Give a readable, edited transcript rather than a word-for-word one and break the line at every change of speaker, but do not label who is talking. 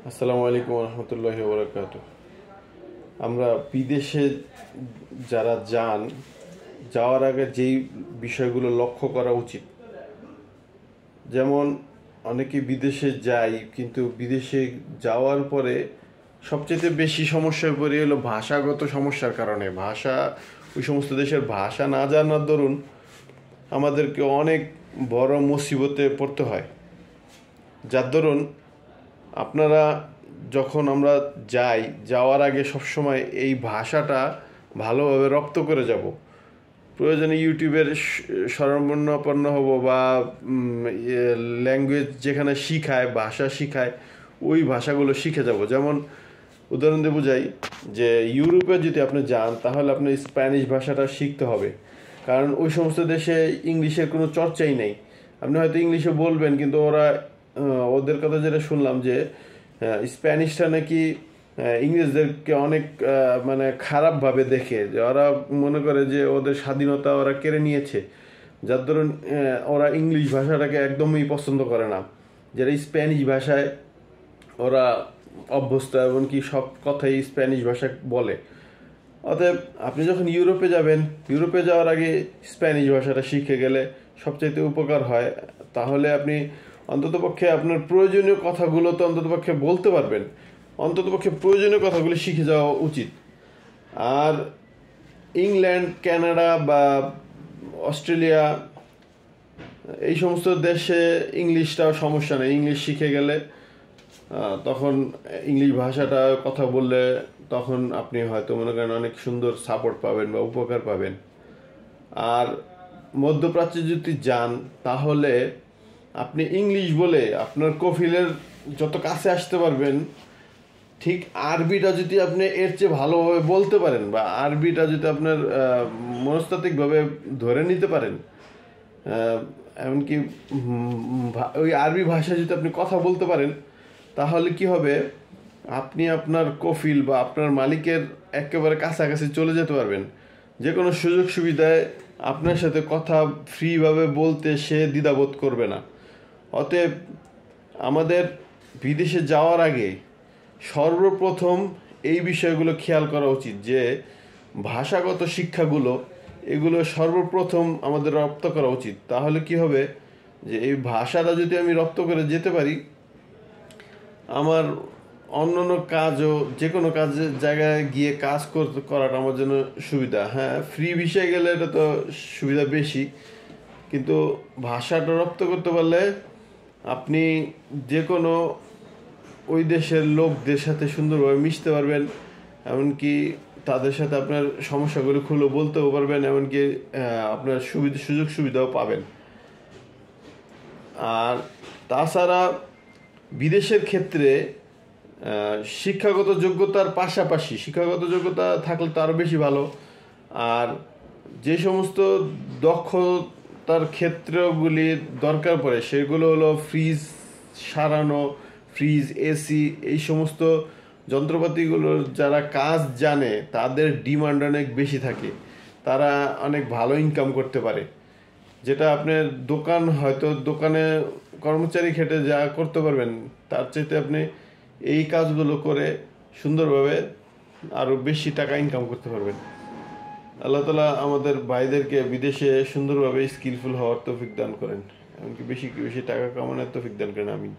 আসসালামু আলাইকুম রহমতুল্লাহি ওয়া বারাকাতুহু। আমরা বিদেশে যারা যাওয়ার আগে যেই বিষয়গুলো লক্ষ্য করা উচিত, যেমন অনেকে বিদেশে যায় কিন্তু বিদেশে যাওয়ার পরে সবচেয়ে বেশি সমস্যায় পড়ে হলো ভাষাগত সমস্যার কারণে। ওই সমস্ত দেশের ভাষা না জানার দরুন আমাদেরকে অনেক বড় মুসিবতে পড়তে হয়। যার দরুন আপনারা যখন আমরা যাওয়ার আগে সবসময় এই ভাষাটা ভালোভাবে রপ্ত করে যাব। প্রয়োজনে ইউটিউবের শরণাপন্ন হব বা ল্যাঙ্গুয়েজ যেখানে ভাষা শিখায় ওই ভাষাগুলো শিখে যাব। যেমন উদাহরণ দিয়ে বোঝাই যে ইউরোপে যদি আপনি যান তাহলে আপনি স্প্যানিশ ভাষাটা শিখতে হবে, কারণ ওই সমস্ত দেশে ইংলিশের কোনো চর্চাই নেই। আপনি হয়তো ইংলিশে বলবেন কিন্তু ওদের কথা যেটা শুনলাম যে স্প্যানিশটা নাকি ইংরেজদেরকে অনেক মানে খারাপভাবে দেখে, যে ওরা মনে করে যে ওদের স্বাধীনতা ওরা কেড়ে নিয়েছে, যার দরুন ওরা ইংলিশ ভাষাটাকে একদমই পছন্দ করে না। যেটা স্প্যানিশ ভাষায় ওরা অভ্যস্ত, এমনকি সব কথাই স্প্যানিশ ভাষা বলে। অতএব আপনি যখন ইউরোপে যাবেন, ইউরোপে যাওয়ার আগে স্প্যানিশ ভাষাটা শিখে গেলে সবচাইতে উপকার হয়। তাহলে আপনি অন্ততপক্ষে আপনার প্রয়োজনীয় কথাগুলো তো অন্ততপক্ষে বলতে পারবেন। অন্ততপক্ষে প্রয়োজনীয় কথাগুলো শিখে যাওয়া উচিত। আর ইংল্যান্ড, কানাডা বা অস্ট্রেলিয়া এই সমস্ত দেশে ইংলিশটাও সমস্যা নেই। ইংলিশ শিখে গেলে তখন ইংলিশ ভাষাটা কথা বললে তখন আপনি হয়তো মনে করেন অনেক সুন্দর সাপোর্ট পাবেন বা উপকার পাবেন। আর মধ্যপ্রাচ্যে যদি যান তাহলে আপনি ইংলিশ বলে আপনার কফিলের যত কাছে আসতে পারবেন, ঠিক আরবিটা যদি আপনি এর চেয়ে ভালোভাবে বলতে পারেন বা আরবিটা যদি আপনার মনস্তাত্ত্বিকভাবে ধরে নিতে পারেন, এমনকি ওই আরবি ভাষায় যদি আপনি কথা বলতে পারেন, তাহলে কি হবে, আপনি আপনার কফিল বা আপনার মালিকের একেবারে কাছাকাছি চলে যেতে পারবেন। যে কোনো সুযোগ সুবিধায় আপনার সাথে কথা ফ্রিভাবে বলতে সে দ্বিধাবোধ করবে না। অতএব আমাদের বিদেশে যাওয়ার আগে সর্বপ্রথম এই বিষয়গুলো খেয়াল করা উচিত যে ভাষাগত শিক্ষাগুলো এগুলো সর্বপ্রথম আমাদের রপ্ত করা উচিত। তাহলে কি হবে যে এই ভাষাটা যদি আমি রপ্ত করে যেতে পারি, আমার অন্যান্য কাজও যে কোনো কাজের জায়গায় গিয়ে কাজ করাটা আমার জন্য সুবিধা। হ্যাঁ, ফ্রি ভিসায় গেলে এটা তো সুবিধা বেশি, কিন্তু ভাষাটা রপ্ত করতে পারলে আপনি যে কোনো ওই দেশের লোকদের সাথে সুন্দরভাবে মিশতে পারবেন, এমনকি তাদের সাথে আপনার সমস্যাগুলো খুলে বলতেও পারবেন, এমনকি আপনার সুযোগ সুবিধাও পাবেন। আর তাছাড়া বিদেশের ক্ষেত্রে শিক্ষাগত যোগ্যতার পাশাপাশি শিক্ষাগত যোগ্যতা থাকলে তো আরও বেশি ভালো। আর যে সমস্ত দক্ষতার ক্ষেত্রগুলি দরকার পড়ে সেগুলো হলো ফ্রিজ সারানো, ফ্রিজ, এসি, এই সমস্ত যন্ত্রপাতিগুলোর যারা কাজ জানে তাদের ডিমান্ড অনেক বেশি থাকে। তারা অনেক ভালো ইনকাম করতে পারে, যেটা আপনার দোকানে কর্মচারী খেটে যা করতে পারবেন তার চাইতে আপনি এই কাজগুলো করে সুন্দরভাবে আরও বেশি টাকা ইনকাম করতে পারবেন। আল্লাহ তাআলা আমাদের ভাইদেরকে বিদেশে সুন্দরভাবে স্কিলফুল হওয়ার তৌফিক দান করেন, এমনকি বেশি বেশি টাকা কামানোর তৌফিক দান করেন। আমিন।